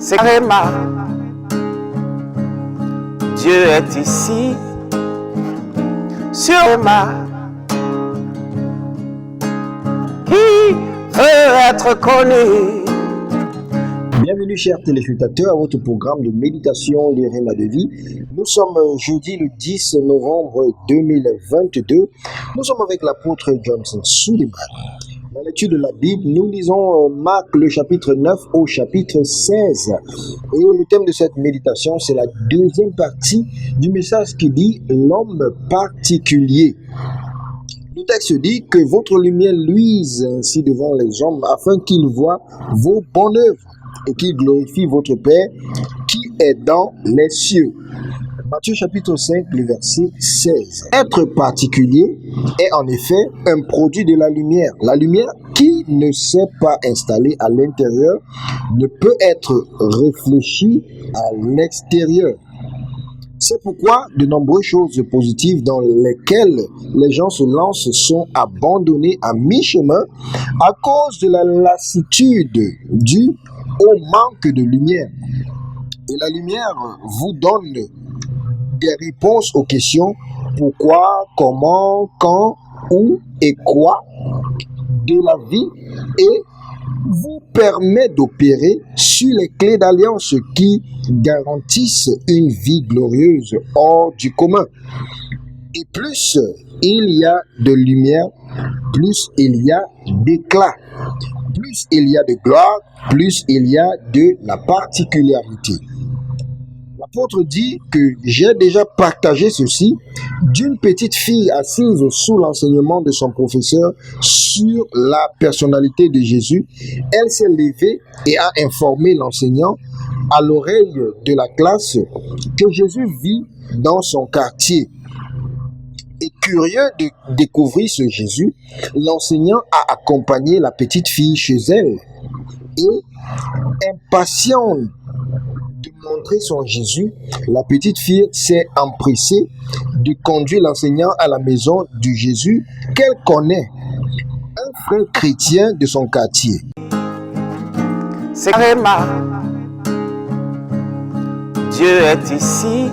c'est Réma. Dieu est ici, sur Réma. Qui veut être connu? Bienvenue chers téléspectateurs à votre programme de méditation Les Rémas de vie. Nous sommes jeudi le 10 novembre 2022. Nous sommes avec l'apôtre Johnson Suleiman. Dans l'étude de la Bible, nous lisons Marc le chapitre 9 au chapitre 16. Et le thème de cette méditation, c'est la deuxième partie du message qui dit « L'homme particulier ». Le texte dit que votre lumière luise ainsi devant les hommes afin qu'ils voient vos bonnes œuvres et qu'ils glorifient votre Père qui est dans les cieux. Matthieu chapitre 5, le verset 16. Être particulier est en effet un produit de la lumière. La lumière qui ne s'est pas installée à l'intérieur ne peut être réfléchie à l'extérieur. C'est pourquoi de nombreuses choses positives dans lesquelles les gens se lancent sont abandonnées à mi-chemin à cause de la lassitude due au manque de lumière. Et la lumière vous donne des réponses aux questions pourquoi, comment, quand, où et quoi de la vie et vous permet d'opérer sur les clés d'alliance qui garantissent une vie glorieuse hors du commun. Et plus il y a de lumière, plus il y a d'éclat. Plus il y a de gloire, plus il y a de la particularité. L'apôtre dit que j'ai déjà partagé ceci d'une petite fille assise sous l'enseignement de son professeur sur la personnalité de Jésus. Elle s'est levée et a informé l'enseignant à l'oreille de la classe que Jésus vit dans son quartier. Et curieux de découvrir ce Jésus, l'enseignant a accompagné la petite fille chez elle et impatient de montrer son Jésus, la petite fille s'est empressée de conduire l'enseignant à la maison du Jésus qu'elle connaît, un frère chrétien de son quartier. C'est Réma. Dieu est ici,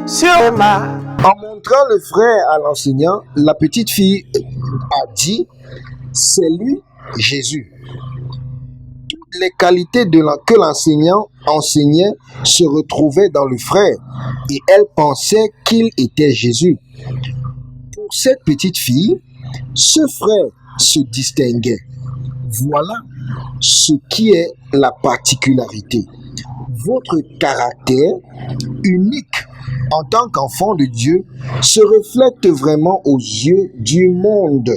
sur Réma. En montrant le frère à l'enseignant, la petite fille a dit « C'est lui, Jésus ». Toutes les qualités que l'enseignant enseignait se retrouvaient dans le frère et elle pensait qu'il était Jésus. Pour cette petite fille, ce frère se distinguait. Voilà ce qui est la particularité. Votre caractère unique en tant qu'enfant de Dieu se reflète vraiment aux yeux du monde.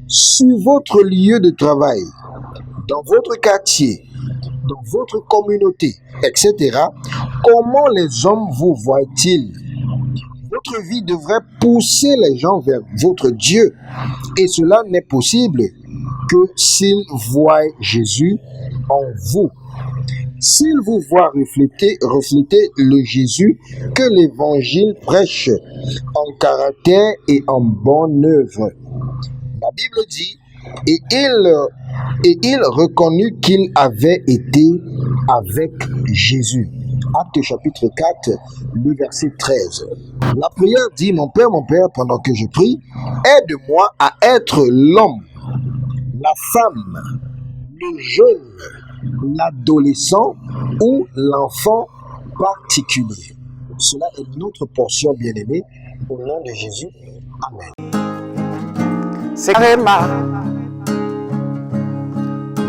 Sur votre lieu de travail, dans votre quartier, dans votre communauté, etc., comment les hommes vous voient-ils? Votre vie devrait pousser les gens vers votre Dieu. Et cela n'est possible que s'ils voient Jésus en vous. S'ils vous voient refléter le Jésus que l'Évangile prêche en caractère et en bonne œuvre. La Bible dit, et il reconnut qu'il avait été avec Jésus. Acte chapitre 4, le verset 13. La prière dit, mon Père, pendant que je prie, aide-moi à être l'homme, la femme, le jeune, l'adolescent ou l'enfant particulier. Cela est notre portion bien-aimée. Au nom de Jésus. Amen. C'est Réma.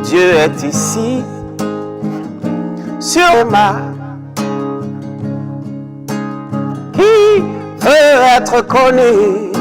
Dieu est ici, sur Réma. Qui veut être connu?